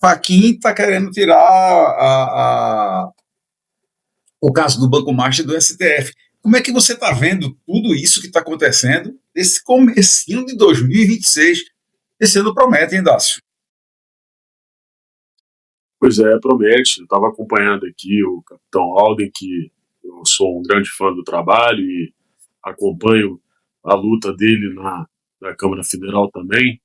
Fachin está querendo tirar o caso do Banco Master do STF. Como é que você está vendo tudo isso que está acontecendo esse comecinho de 2026? Esse ano promete, hein, Dácio? Pois é, promete. Eu estava acompanhando aqui o Capitão Alden, que eu sou um grande fã do trabalho e acompanho a luta dele na Câmara Federal também.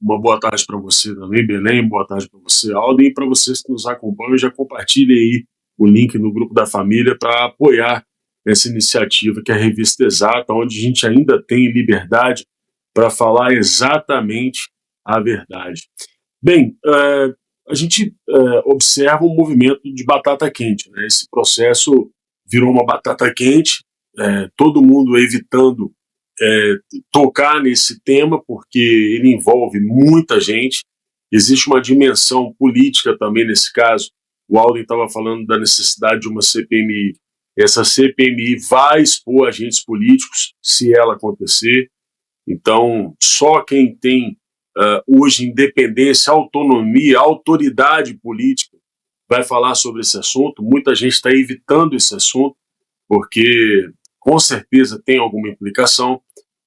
Uma boa tarde para você também, Belém. Boa tarde para você, Alden. E para vocês que nos acompanham, já compartilhem aí o link no grupo da família para apoiar essa iniciativa que é a Revista Exata, onde a gente ainda tem liberdade para falar exatamente a verdade. Bem, a gente observa um movimento de batata quente, né? Esse processo virou uma batata quente, todo mundo evitando tocar nesse tema, porque ele envolve muita gente. Existe uma dimensão política também nesse caso. O Alden estava falando da necessidade de uma CPMI. Essa CPMI vai expor agentes políticos, se ela acontecer. Então, só quem tem hoje independência, autonomia, autoridade política vai falar sobre esse assunto. Muita gente está evitando esse assunto, porque com certeza tem alguma implicação.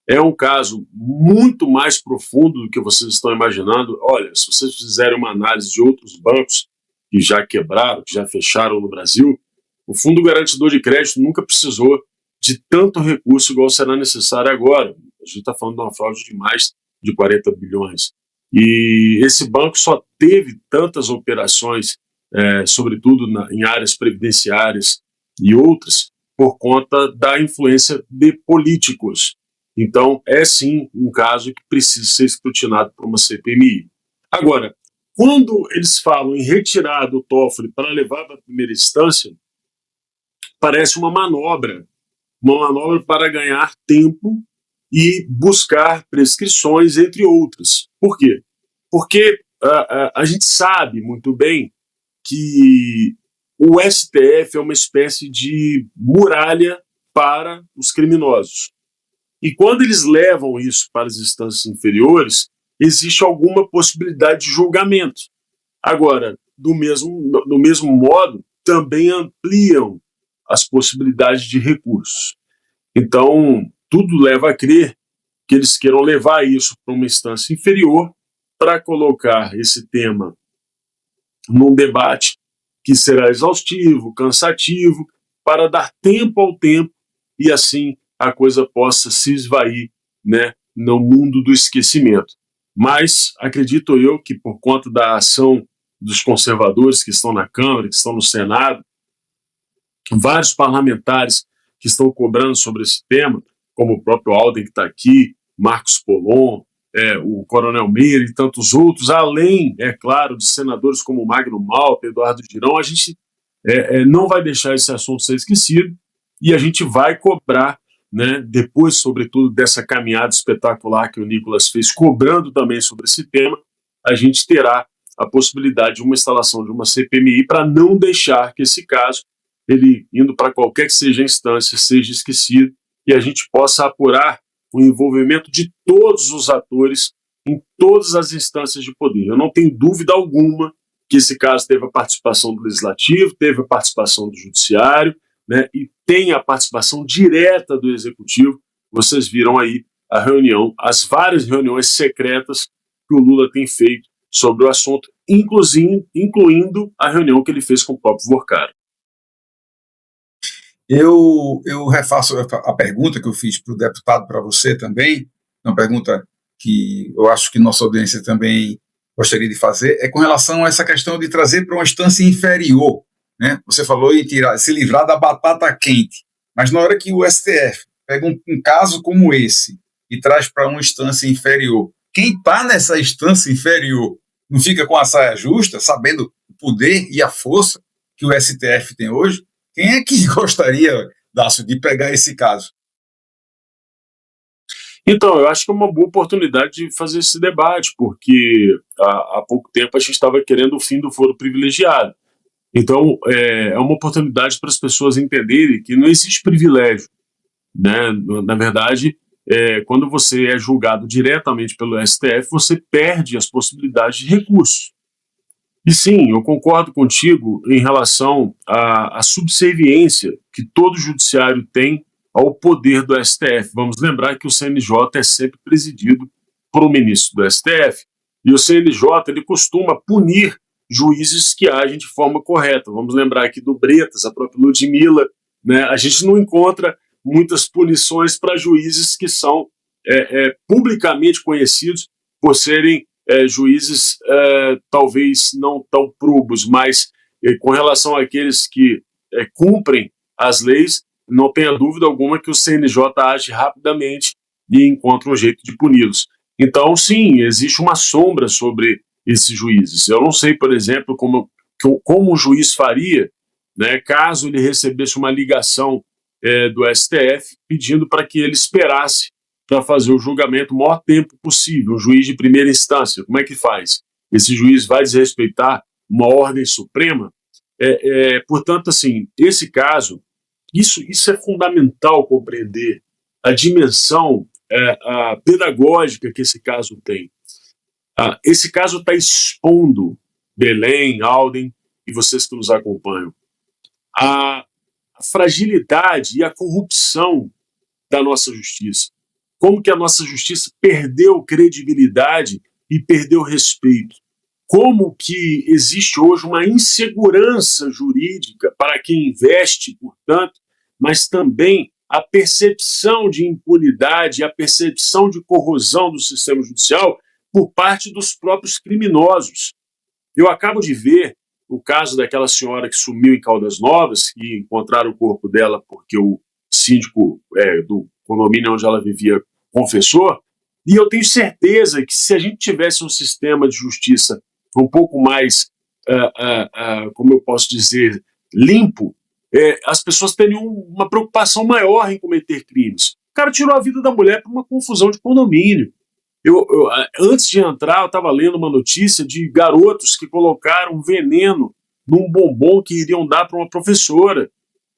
É um caso muito mais profundo do que vocês estão imaginando. Olha, se vocês fizerem uma análise de outros bancos que já quebraram, que já fecharam no Brasil, o Fundo Garantidor de Crédito nunca precisou de tanto recurso igual será necessário agora. A gente está falando de uma fraude de mais de 40 bilhões. E esse banco só teve tantas operações, sobretudo em áreas previdenciárias e outras, por conta da influência de políticos. Então, é sim um caso que precisa ser escrutinado por uma CPMI. Agora, quando eles falam em retirar do Toffoli para levar para a primeira instância, parece uma manobra para ganhar tempo e buscar prescrições, entre outras. Por quê? Porque a gente sabe muito bem que o STF é uma espécie de muralha para os criminosos. E quando eles levam isso para as instâncias inferiores, existe alguma possibilidade de julgamento. Agora, do mesmo modo, também ampliam as possibilidades de recursos. Então, tudo leva a crer que eles queiram levar isso para uma instância inferior para colocar esse tema num debate que será exaustivo, cansativo, para dar tempo ao tempo e assim a coisa possa se esvair, né, no mundo do esquecimento. Mas acredito eu que por conta da ação dos conservadores que estão na Câmara, que estão no Senado, vários parlamentares que estão cobrando sobre esse tema, como o próprio Alden que está aqui, Marcos Polon, o Coronel Meira e tantos outros, além, é claro, de senadores como Magno Malta, Eduardo Girão, a gente não vai deixar esse assunto ser esquecido e a gente vai cobrar, né, depois, sobretudo, dessa caminhada espetacular que o Nicolas fez, cobrando também sobre esse tema, a gente terá a possibilidade de uma instalação de uma CPMI para não deixar que esse caso, ele indo para qualquer que seja a instância, seja esquecido e a gente possa apurar o envolvimento de todos os atores em todas as instâncias de poder. Eu não tenho dúvida alguma que esse caso teve a participação do Legislativo, teve a participação do Judiciário, né, e tem a participação direta do Executivo. Vocês viram aí a reunião, as várias reuniões secretas que o Lula tem feito sobre o assunto, incluindo a reunião que ele fez com o próprio Vorcari. Eu refaço a pergunta que eu fiz para o deputado, para você também, uma pergunta que eu acho que nossa audiência também gostaria de fazer, é com relação a essa questão de trazer para uma instância inferior. Né? Você falou em se livrar da batata quente, mas na hora que o STF pega um caso como esse e traz para uma instância inferior, quem está nessa instância inferior não fica com a saia justa, sabendo o poder e a força que o STF tem hoje? Quem é que gostaria, Dácio, de pegar esse caso? Então, eu acho que é uma boa oportunidade de fazer esse debate, porque há pouco tempo a gente estava querendo o fim do foro privilegiado. Então, é uma oportunidade para as pessoas entenderem que não existe privilégio, né? Na verdade, quando você é julgado diretamente pelo STF, você perde as possibilidades de recurso. E sim, eu concordo contigo em relação à subserviência que todo judiciário tem ao poder do STF. Vamos lembrar que o CNJ é sempre presidido por um ministro do STF, e o CNJ ele costuma punir juízes que agem de forma correta. Vamos lembrar aqui do Bretas, a própria Ludmilla, né? A gente não encontra muitas punições para juízes que são publicamente conhecidos por serem juízes talvez não tão probos, mas com relação àqueles que cumprem as leis, não tenha dúvida alguma que o CNJ age rapidamente e encontra um jeito de puni-los. Então, sim, existe uma sombra sobre esses juízes. Eu não sei, por exemplo, como um juiz faria, né, caso ele recebesse uma ligação do STF pedindo para que ele esperasse para fazer o julgamento o maior tempo possível, um juiz de primeira instância. Como é que faz? Esse juiz vai desrespeitar uma ordem suprema? Portanto, assim, esse caso, isso é fundamental compreender a dimensão a pedagógica que esse caso tem. Esse caso está expondo, Belém, Alden e vocês que nos acompanham, a fragilidade e a corrupção da nossa justiça. Como que a nossa justiça perdeu credibilidade e perdeu respeito. Como que existe hoje uma insegurança jurídica para quem investe, portanto, mas também a percepção de impunidade, a percepção de corrosão do sistema judicial por parte dos próprios criminosos. Eu acabo de ver o caso daquela senhora que sumiu em Caldas Novas, e encontraram o corpo dela porque o síndico do condomínio onde ela vivia confessou, e eu tenho certeza que se a gente tivesse um sistema de justiça um pouco mais, como eu posso dizer, limpo, as pessoas teriam uma preocupação maior em cometer crimes. O cara tirou a vida da mulher por uma confusão de condomínio. Antes de entrar, eu estava lendo uma notícia de garotos que colocaram veneno num bombom que iriam dar para uma professora.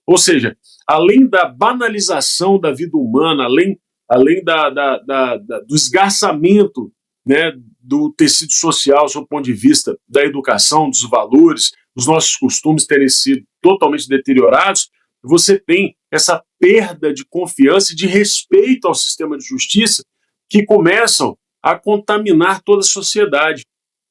Ou seja, além da banalização da vida humana, além do esgarçamento, né, do tecido social, sob o ponto de vista da educação, dos valores, dos nossos costumes terem sido totalmente deteriorados, você tem essa perda de confiança e de respeito ao sistema de justiça que começam a contaminar toda a sociedade.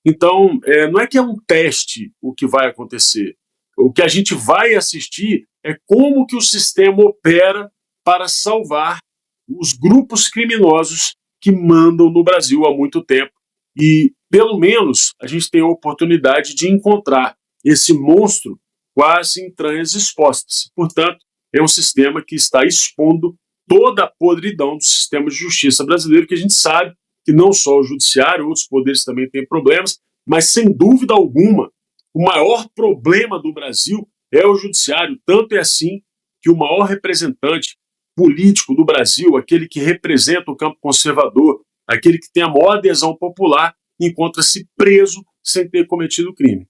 Então, não é que é um teste o que vai acontecer. O que a gente vai assistir é como que o sistema opera para salvar os grupos criminosos que mandam no Brasil há muito tempo. E, pelo menos, a gente tem a oportunidade de encontrar esse monstro com as entranhas expostas. Portanto, é um sistema que está expondo toda a podridão do sistema de justiça brasileiro, que a gente sabe que não só o judiciário, outros poderes também têm problemas, mas, sem dúvida alguma, o maior problema do Brasil é o judiciário. Tanto é assim que o maior representante político do Brasil, aquele que representa o campo conservador, aquele que tem a maior adesão popular, encontra-se preso sem ter cometido crime.